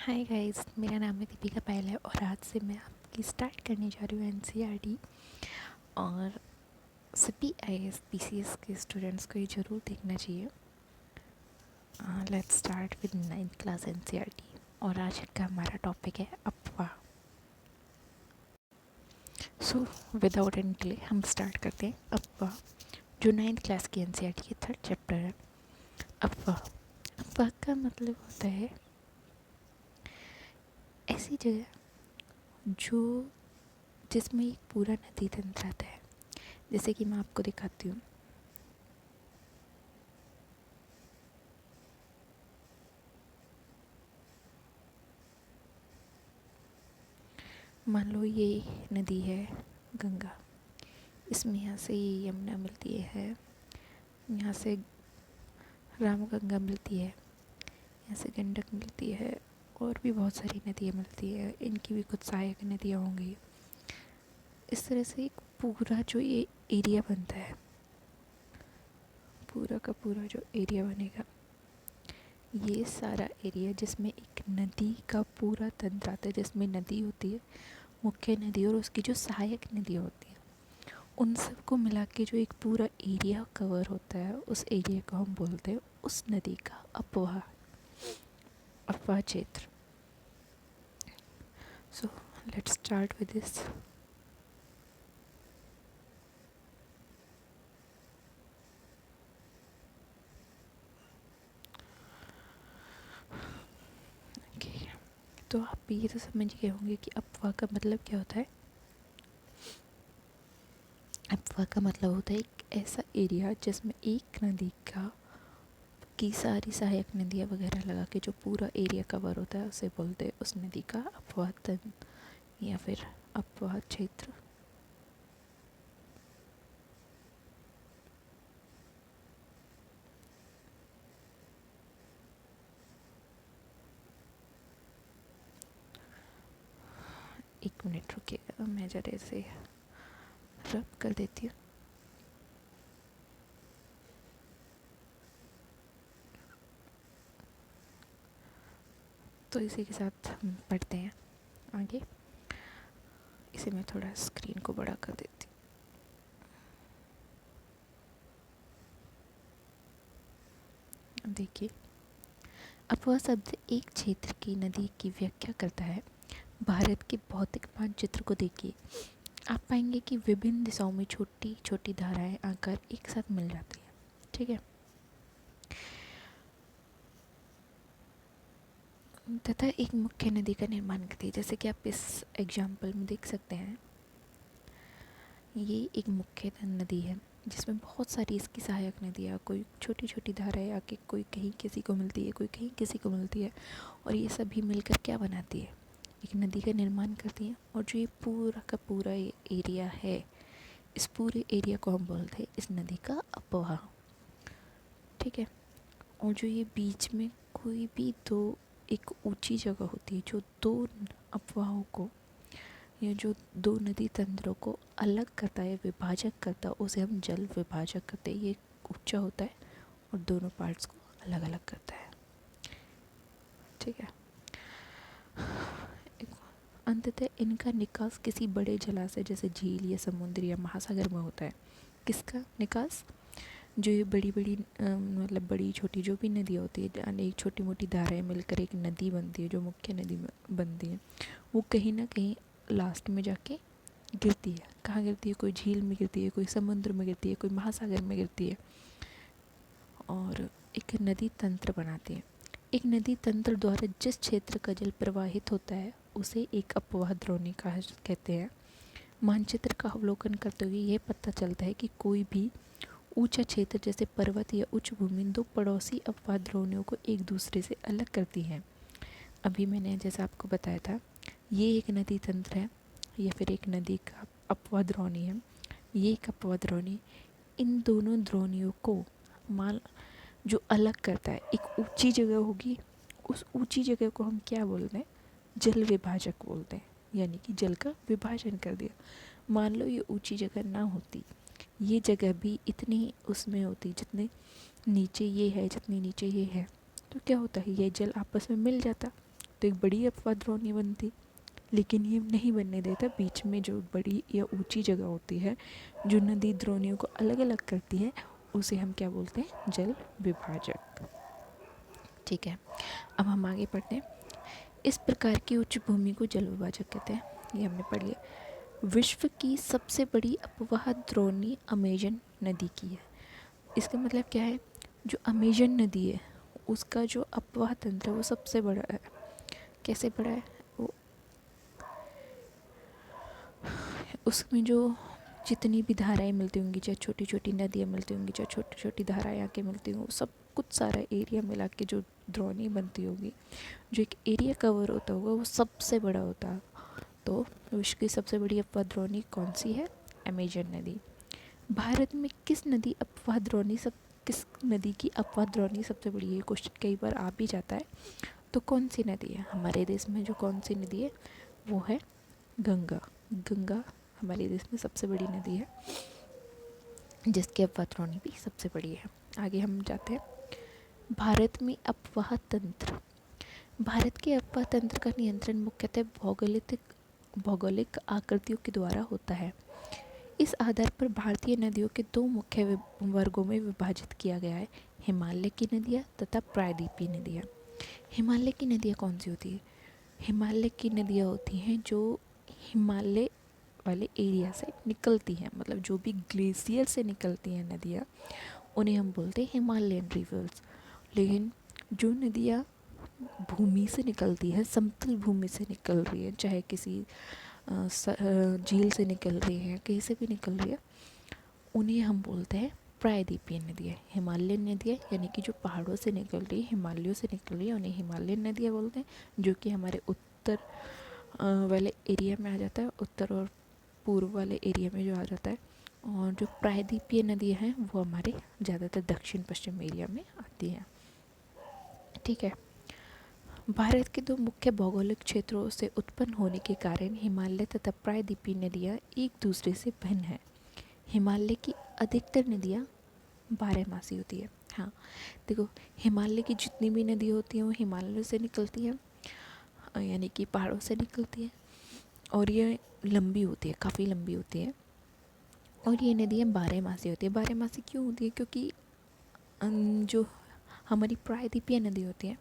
Hi guys, मेरा नाम है दीपिका पायल है और आज से मैं आपकी स्टार्ट करने जा रही हूँ एनसीईआरटी। और सभी आईएएस पीसीएस के स्टूडेंट्स को ये ज़रूर देखना चाहिए। Let's start with 9th class NCERT. और आज का हमारा टॉपिक है अफवाह। सो विदाउट एनी डिले हम स्टार्ट करते हैं। अफवाह जो 9th क्लास की एनसीईआरटी की 3rd चैप्टर है। अफवाह अफवाह का मतलब होता है ऐसी जगह जो जिसमें एक पूरा नदी तंत्र आता है। जैसे कि मैं आपको दिखाती हूँ। मान लो ये नदी है गंगा। इसमें यहाँ से ये यमुना मिलती है, यहाँ से रामगंगा मिलती है, यहाँ से गंडक मिलती है और भी बहुत सारी नदियाँ मिलती है। इनकी भी कुछ सहायक नदियाँ होंगी। इस तरह से एक पूरा जो ये एरिया बनता है, पूरा का पूरा जो एरिया बनेगा, ये सारा एरिया जिसमें एक नदी का पूरा तंत्र आता है, जिसमें नदी होती है, मुख्य नदी और उसकी जो सहायक नदियाँ होती हैं, उन सबको मिला के जो एक पूरा एरिया कवर होता है, उस एरिया को हम बोलते हैं उस नदी का अफवाह क्षेत्र। So let's start with this. तो आप ये तो समझ गए होंगे कि अफवाह का मतलब क्या होता है। अफवाह का मतलब होता है एक ऐसा एरिया जिसमें एक नदी का की सारी सहायक नदियाँ वगैरह लगा के जो पूरा एरिया कवर होता है, उसे बोलते हैं उस नदी का अफवाह तंत्र या फिर अफवाह क्षेत्र। एक मिनट रुकिएगा, मैं जरा इसे रब कर देती हूँ। तो इसी के साथ हम पढ़ते हैं आगे। इसे मैं थोड़ा स्क्रीन को बड़ा कर देती हूँ। देखिए, अफवाह शब्द एक क्षेत्र की नदी की व्याख्या करता है। भारत के भौतिक मानचित्र को देखिए, आप पाएंगे कि विभिन्न दिशाओं में छोटी छोटी धाराएं आकर एक साथ मिल जाती हैं। ठीक है। तथा एक मुख्य नदी का निर्माण करती है। जैसे कि आप इस एग्जाम्पल में देख सकते हैं, ये एक मुख्य नदी है जिसमें बहुत सारी इसकी सहायक नदियाँ, कोई छोटी छोटी धाराएं आके कोई कहीं किसी को मिलती है, कोई कहीं किसी को मिलती है, और ये सभी मिलकर क्या बनाती है, एक नदी का निर्माण करती हैं। और जो ये पूरा का पूरा ये एरिया है, इस पूरे एरिया को हम बोलते हैं इस नदी का अफवाह। ठीक है। और जो ये बीच में कोई भी दो एक ऊंची जगह होती है जो दो अफवाहों को, ये जो दो नदी तंत्रों को अलग करता है, विभाजक करता है, उसे हम जल विभाजक करते हैं। ये ऊंचा होता है और दोनों पार्ट्स को अलग अलग करता है। ठीक है। अंततः इनका निकास किसी बड़े जलाशय जैसे झील या समुद्र या महासागर में होता है। किसका निकास? जो ये बड़ी बड़ी मतलब बड़ी छोटी जो भी नदियाँ होती है, अनेक छोटी मोटी धाराएं मिलकर एक नदी बनती है, जो मुख्य नदी बनती है, वो कहीं ना कहीं लास्ट में जाके गिरती है। कहाँ गिरती है? कोई झील में गिरती है, कोई समुद्र में गिरती है, कोई महासागर में गिरती है और एक नदी तंत्र बनाती है। एक नदी तंत्र द्वारा जिस क्षेत्र का जल प्रवाहित होता है उसे एक अपवाह द्रोणी कहते हैं। मानचित्र का अवलोकन करते हुए यह पता चलता है कि कोई भी ऊंचा क्षेत्र जैसे पर्वत या उच्च भूमि दो पड़ोसी अपवाह द्रोणियों को एक दूसरे से अलग करती हैं। अभी मैंने जैसा आपको बताया था, ये एक नदी तंत्र है या फिर एक नदी का अपवाह द्रोणी है। ये एक अपवाह द्रोणी इन दोनों द्रोणियों को मान जो अलग करता है, एक ऊंची जगह होगी, उस ऊंची जगह को हम क्या बोलते हैं? जल विभाजक बोलते हैं, यानी कि जल का विभाजन कर दिया। मान लो ये ऊंची जगह ना होती, ये जगह भी इतनी उसमें होती जितने नीचे ये है, जितनी नीचे ये है, तो क्या होता है? ये जल आपस में मिल जाता, तो एक बड़ी अफवाह द्रोणी बनती, लेकिन ये नहीं बनने देता। बीच में जो बड़ी या ऊंची जगह होती है जो नदी द्रोणियों को अलग अलग करती है, उसे हम क्या बोलते हैं? जल विभाजक। ठीक है, अब हम आगे पढ़ते हैं। इस प्रकार की उच्च भूमि को जल विभाजक कहते हैं, ये हमने पढ़ लिया। विश्व की सबसे बड़ी अपवाह द्रोणी अमेजन नदी की है। इसका मतलब क्या है? जो अमेजन नदी है उसका जो अपवाह तंत्र है वो सबसे बड़ा है। कैसे बड़ा है? वो उसमें जो जितनी भी धाराएं मिलती होंगी, चाहे छोटी छोटी नदियाँ मिलती होंगी, चाहे छोटी छोटी धाराएं आके मिलती होंगी, सब कुछ सारा एरिया मिला के जो द्रोणी बनती होगी, जो एक एरिया कवर होता होगा, वो सबसे बड़ा होता है। तो विश्व की सबसे बड़ी अपवाह द्रोणी कौन सी है? अमेजन नदी। भारत में किस नदी किस नदी की अपवाह द्रोणी सबसे बड़ी है? क्वेश्चन कई बार आ भी जाता है। तो कौन सी नदी है हमारे देश में? जो कौन सी नदी है वो है गंगा। गंगा हमारे देश में सबसे बड़ी नदी है, जिसकी अपवाह द्रोणी भी सबसे बड़ी है। आगे हम जाते हैं। भारत में अपवाह तंत्र। भारत के अपवाह तंत्र का नियंत्रण मुख्यतः भौगोलिक आकृतियों के द्वारा होता है। इस आधार पर भारतीय नदियों के दो मुख्य वर्गों में विभाजित किया गया है: हिमालय की नदियाँ तथा प्रायद्वीपीय नदियाँ। हिमालय की नदियाँ कौन सी होती है? हिमालय की नदियाँ होती हैं जो हिमालय वाले एरिया से निकलती हैं, मतलब जो भी ग्लेशियर से निकलती हैं नदियाँ, उन्हें हम बोलते हैं हिमालयन रिवर्स। लेकिन जो नदियाँ भूमि से निकलती है, समतल भूमि से निकल रही है, चाहे किसी झील से निकल रही है, कहीं से भी निकल रही है, उन्हें हम बोलते हैं प्रायद्वीपीय नदियाँ। हिमालयन नदियाँ यानी कि जो पहाड़ों से निकल रही है, हिमालयों से निकल रही है, उन्हें हिमालयन नदियाँ बोलते हैं, जो कि हमारे उत्तर वाले एरिया में आ जाता है, उत्तर और पूर्व वाले एरिया में जो आ जाता है। और जो प्रायद्वीपीय नदियाँ हैं वो हमारे ज़्यादातर दक्षिण पश्चिम एरिया में आती हैं। ठीक है, भारत के दो मुख्य भौगोलिक क्षेत्रों से उत्पन्न होने के कारण हिमालय तथा प्रायद्वीपीय नदियाँ एक दूसरे से भिन्न हैं। हिमालय की अधिकतर नदियाँ बारहमासी होती है। हाँ, देखो, हिमालय की जितनी भी नदी होती हैं वो हिमालय से निकलती हैं, यानी कि पहाड़ों से निकलती हैं, और ये लंबी होती है, काफ़ी लंबी होती है। और ये नदियाँ बारहमासी होती है। बारहमासी क्यों होती है? क्योंकि जो हमारी प्रायद्वीपीय नदी होती है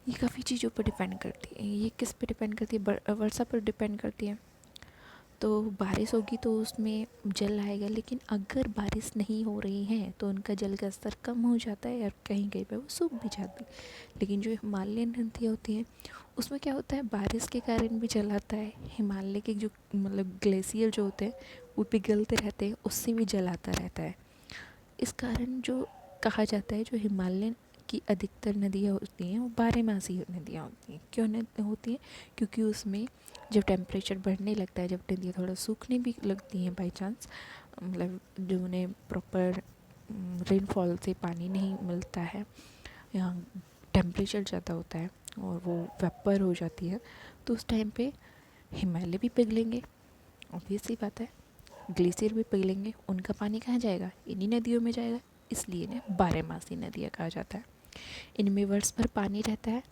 ये काफ़ी चीज़ों पर डिपेंड करती है। ये किस पर डिपेंड करती है? वर्षा पर डिपेंड करती है। तो बारिश होगी तो उसमें जल आएगा, लेकिन अगर बारिश नहीं हो रही है तो उनका जल का स्तर कम हो जाता है और कहीं कहीं पे वो सूख भी जाती है। लेकिन जो हिमालयन नदियाँ होती हैं उसमें क्या होता है? बारिश के कारण भी जल आता है। हिमालय के जो मतलब ग्लेशियर जो होते हैं वो पिघलते रहते हैं, उससे भी जल आता रहता है। इस कारण जो कहा जाता है जो हिमालयन की अधिकतर नदियाँ होती हैं वो बारहमासी नदियाँ होती हैं। क्यों होती हैं? क्योंकि उसमें जब टेम्परेचर बढ़ने लगता है, जब नदियाँ थोड़ा सूखने भी लगती हैं बाई चांस, मतलब जो उन्हें प्रॉपर रेनफॉल से पानी नहीं मिलता है, यहाँ टेम्परेचर ज़्यादा होता है और वो वेपर हो जाती है, तो उस टाइम पे हिमालय भी पिघलेंगे, ऑब्वियस सी बात है, ग्लेशियर भी पिघलेंगे, उनका पानी कहाँ जाएगा? इन्हीं नदियों में जाएगा। इसलिए इन्हें बारहमासी नदियाँ कहा जाता है। इनमें वर्ष भर पानी रहता है,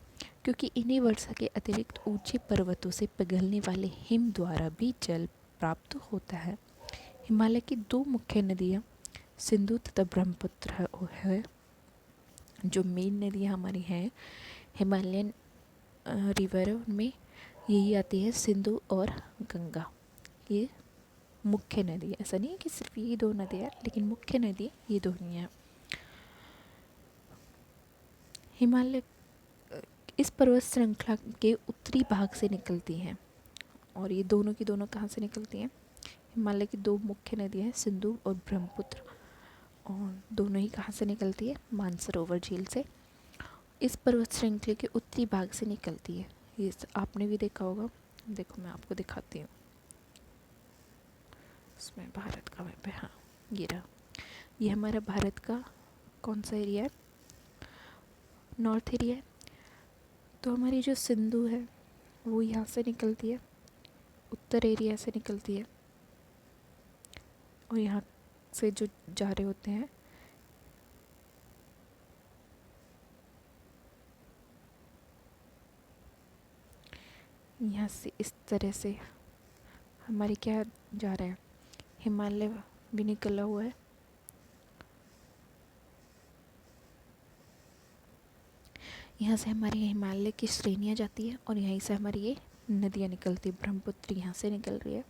क्योंकि इन्हीं वर्षा के अतिरिक्त ऊंचे पर्वतों से पिघलने वाले हिम द्वारा भी जल प्राप्त होता है। हिमालय की दो मुख्य नदियाँ सिंधु तथा ब्रह्मपुत्र है। जो मेन नदियाँ हमारी हैं हिमालयन रिवर है, उनमें यही आती है सिंधु और गंगा। ये मुख्य नदी है। ऐसा नहीं है कि सिर्फ ये दो नदी है, लेकिन मुख्य नदी ये दोनों हैं। हिमालय इस पर्वत श्रृंखला के उत्तरी भाग से निकलती हैं, और ये दोनों की दोनों कहाँ से निकलती हैं? हिमालय की दो मुख्य नदियाँ हैं सिंधु और ब्रह्मपुत्र, और दोनों ही कहाँ से निकलती है? मानसरोवर झील से। इस पर्वत श्रृंखला के उत्तरी भाग से निकलती है। ये आपने भी देखा होगा। देखो मैं आपको दिखाती हूँ, इसमें भारत का मैप है। हाँ, ये रहा। ये हमारा भारत का कौन सा एरिया है? नॉर्थ एरिया है। तो हमारी जो सिंधु है वो यहाँ से निकलती है, उत्तर एरिया से निकलती है, और यहाँ से जो जा रहे होते हैं यहाँ से इस तरह से हमारे क्या जा रहा है, हिमालय भी निकला हुआ है। यहाँ से हमारी हिमालय की श्रेणियाँ जाती है और यहीं से हमारी ये नदियाँ निकलती है। ब्रह्मपुत्र यहाँ से निकल रही है,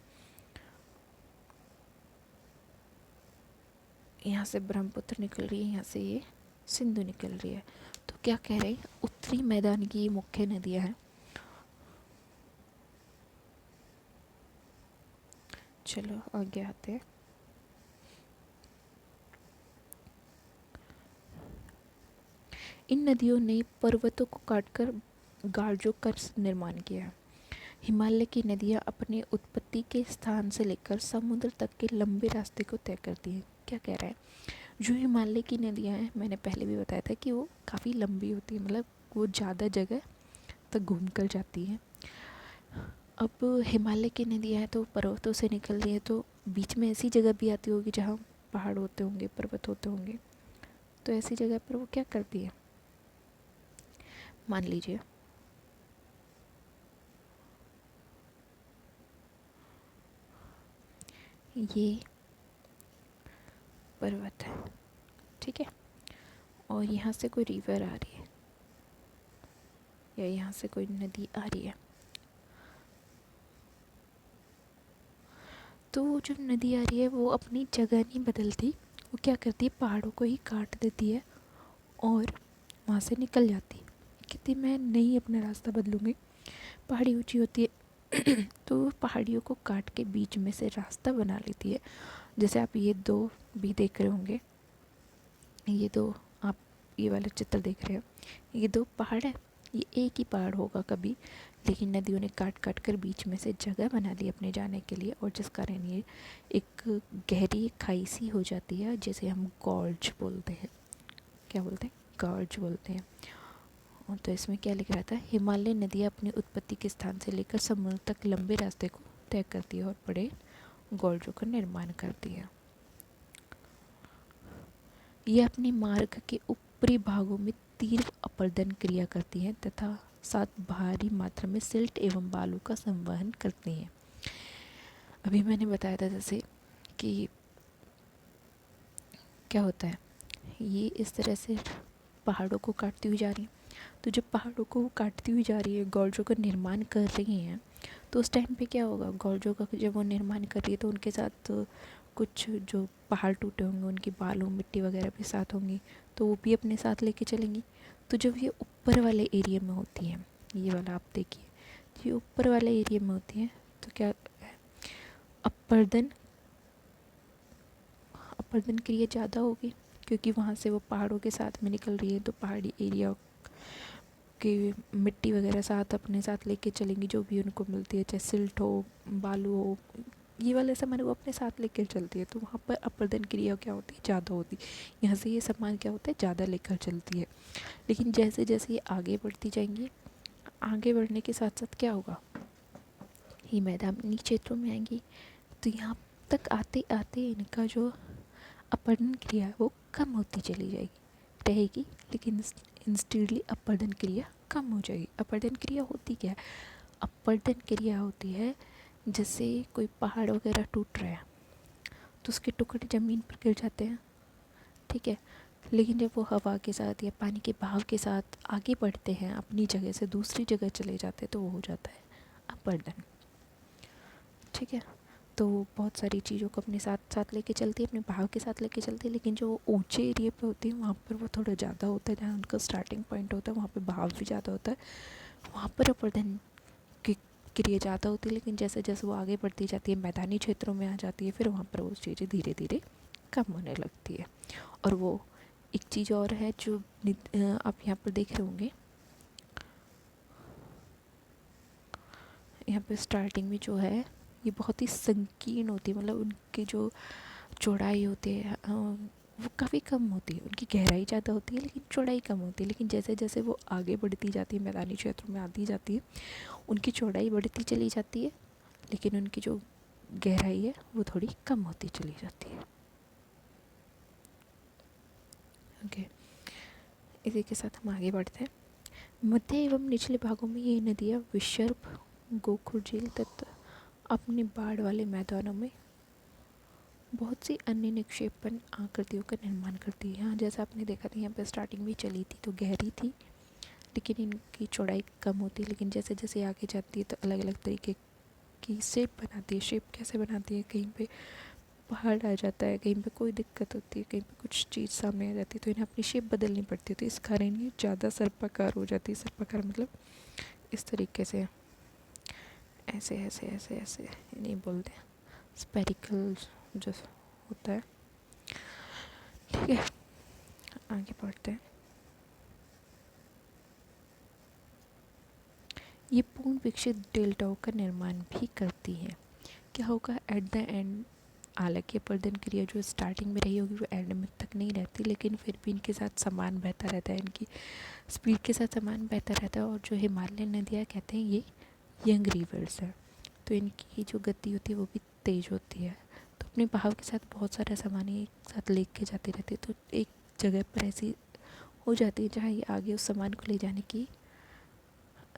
यहाँ से ब्रह्मपुत्र निकल रही है, यहाँ से ये सिंधु निकल रही है। तो क्या कह रहे हैं, उत्तरी मैदान की ये मुख्य नदियाँ हैं। चलो आगे आते हैं। इन नदियों ने पर्वतों को काटकर गार्जों का निर्माण किया है। हिमालय की नदियाँ अपने उत्पत्ति के स्थान से लेकर समुद्र तक के लंबे रास्ते को तय करती हैं। क्या कह रहा है, जो हिमालय की नदियाँ हैं, मैंने पहले भी बताया था कि वो काफ़ी लंबी होती है, मतलब वो ज़्यादा जगह तक घूम कर जाती हैं। अब हिमालय की नदियाँ हैं तो पर्वतों से निकल रही है, तो बीच में ऐसी जगह भी आती होगी जहाँ पहाड़ होते होंगे, पर्वत होते होंगे। तो ऐसी जगह पर वो क्या करती है, मान लीजिए ये पर्वत है, ठीक है, और यहाँ से कोई रिवर आ रही है या यहाँ से कोई नदी आ रही है। तो वो जो नदी आ रही है वो अपनी जगह नहीं बदलती, वो क्या करती है, पहाड़ों को ही काट देती है और वहाँ से निकल जाती है। कहती मैं नहीं अपना रास्ता बदलूँगी, पहाड़ी ऊंची होती है तो वो पहाड़ियों को काट के बीच में से रास्ता बना लेती है। जैसे आप ये दो भी देख रहे होंगे, ये दो, आप ये वाला चित्र देख रहे हो, ये दो पहाड़ है, ये एक ही पहाड़ होगा कभी, लेकिन नदियों ने काट काट कर बीच में से जगह बना ली अपने जाने के लिए, और जिस कारण ये एक गहरी खाई सी हो जाती है, जिसे हम गॉर्ज बोलते हैं। क्या बोलते हैं, गॉर्ज बोलते हैं। और तो इसमें क्या लिख रहा था, हिमालय नदियाँ अपनी उत्पत्ति के स्थान से लेकर समुद्र तक लंबे रास्ते को तय करती है और बड़े गॉर्जों का निर्माण करती है। ये अपने मार्ग के ऊपरी भागों में तीव्र अपरदन क्रिया करती हैं तथा साथ भारी मात्रा में सिल्ट एवं बालू का संवहन करती हैं। अभी मैंने बताया था जैसे कि क्या होता है, ये इस तरह से पहाड़ों को काटती हुई जा रही हैं। तो जब पहाड़ों को काटती हुई जा रही है, गॉर्जों का निर्माण कर रही हैं, तो उस टाइम पे क्या होगा, गॉर्जों का जब वो निर्माण कर रही है तो उनके साथ कुछ जो पहाड़ टूटे होंगे उनकी बालू मिट्टी वगैरह भी साथ होंगी, तो वो भी अपने साथ लेके चलेंगी। तो जब ये ऊपर वाले एरिया में होती हैं, ये वाला आप देखिए, ये ऊपर वाले एरिया में होती हैं, तो क्या अपरदन अपरदन क्रिया ज़्यादा होगी, क्योंकि वहाँ से वो पहाड़ों के साथ में निकल रही है, तो पहाड़ी एरिया की मिट्टी वगैरह साथ अपने साथ लेके चलेंगी, जो भी उनको मिलती है, चाहे सिल्ट हो, बालू हो, ये वाले सामान वो अपने साथ लेकर चलती है। तो वहाँ पर अपरदन क्रिया क्या होती है, ज़्यादा होती है। यहाँ से ये सामान क्या होता है, ज़्यादा लेकर चलती है। लेकिन जैसे जैसे ये आगे बढ़ती जाएंगी, आगे बढ़ने के साथ साथ क्या होगा, ये मैदानी क्षेत्रों में आएंगी, तो यहाँ तक आते आते इनका जो अपरदन क्रिया है वो कम होती चली जाएगी, रहेगी, लेकिन इंस्टेंटली अपरदन क्रिया कम हो जाएगी। अपरदन क्रिया होती क्या है, अपरदन क्रिया होती है जैसे कोई पहाड़ वगैरह टूट रहा है तो उसके टुकड़े ज़मीन पर गिर जाते हैं, ठीक है, लेकिन जब वो हवा के साथ या पानी के बहाव के साथ आगे बढ़ते हैं, अपनी जगह से दूसरी जगह चले जाते हैं, तो वो हो जाता है अपरदन, ठीक है। तो बहुत सारी चीज़ों को अपने साथ साथ लेके चलती है, अपने बहाव के साथ लेके चलती है, लेकिन जो ऊंचे एरिया पे होती है वहाँ पर वो थोड़ा ज़्यादा होता है, जहाँ उनका स्टार्टिंग पॉइंट होता है वहाँ पे बहाव भी ज़्यादा होता है, वहाँ पर अपरदन की क्रिया ज़्यादा होती है। लेकिन जैसे जैसे वो आगे बढ़ती जाती है, मैदानी क्षेत्रों में आ जाती है, फिर वहाँ पर वो चीज़ें धीरे धीरे कम होने लगती है। और वो एक चीज़ और है जो आप यहाँ पर देख रहे होंगे, यहाँ पर स्टार्टिंग में जो है ये बहुत ही संकीर्ण होती है, मतलब उनकी जो चौड़ाई होती है वो काफ़ी कम होती है, उनकी गहराई ज़्यादा होती है लेकिन चौड़ाई कम होती है। लेकिन जैसे जैसे वो आगे बढ़ती जाती है, मैदानी क्षेत्रों में आती जाती है, उनकी चौड़ाई बढ़ती चली जाती है, लेकिन उनकी जो गहराई है वो थोड़ी कम होती चली जाती है। ओके, इसी के साथ हम आगे बढ़ते हैं। मध्य एवं निचले भागों में ये नदियाँ विसर्प गोखुर झील तथा अपने बाढ़ वाले मैदानों में बहुत सी अन्य निक्षेपण आकृतियों का निर्माण करती है। यहाँ जैसा आपने देखा था, यहाँ पर स्टार्टिंग में चली थी तो गहरी थी, लेकिन इनकी चौड़ाई कम होती है, लेकिन जैसे जैसे आगे जाती है तो अलग अलग तरीके की शेप बनाती है। शेप कैसे बनाती है, कहीं पे पहाड़ आ जाता है, कहीं पे कोई दिक्कत होती है, कहीं पे कुछ चीज़ सामने आ जाती है, तो इन्हें अपनी शेप बदलनी पड़ती है, तो इस कारण ये ज़्यादा सर्पाकार हो जाती है। सर्पाकार मतलब इस तरीके से, ऐसे ऐसे ऐसे ऐसे नहीं बोलते, स्पेरिकल जो होता है। ठीक है, आगे बढ़ते हैं। ये पूर्ण विकसित डेल्टाओं का निर्माण भी करती है। क्या होगा एट द एंड, हालांकि अपर्दन क्रिया जो स्टार्टिंग में रही होगी वो एंड में तक नहीं रहती, लेकिन फिर भी इनके साथ समान बहता रहता है, इनकी स्पीड के साथ समान बहता रहता है। और जो हिमालयन नदियाँ कहते हैं ये यंग रिवर्स है, तो इनकी जो गति होती है वो भी तेज़ होती है, तो अपने बहाव के साथ बहुत सारा सामान एक साथ लेके जाते रहते हैं। तो एक जगह पर ऐसी हो जाती है जहाँ ये आगे उस सामान को ले जाने की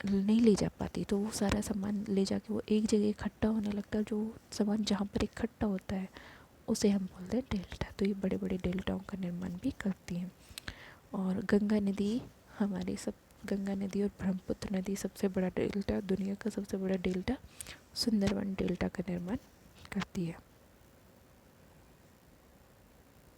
नहीं ले जा पाती, तो वो सारा सामान ले जाके वो एक जगह इकट्ठा होने लगता है। जो सामान जहाँ पर इकट्ठा होता है उसे हम बोलते हैं डेल्टा। तो ये बड़े बड़े डेल्टाओं का निर्माण भी करती हैं। और गंगा नदी हमारी सब, गंगा नदी और ब्रह्मपुत्र नदी सबसे बड़ा डेल्टा, दुनिया का सबसे बड़ा डेल्टा सुंदरवन डेल्टा का निर्माण करती है।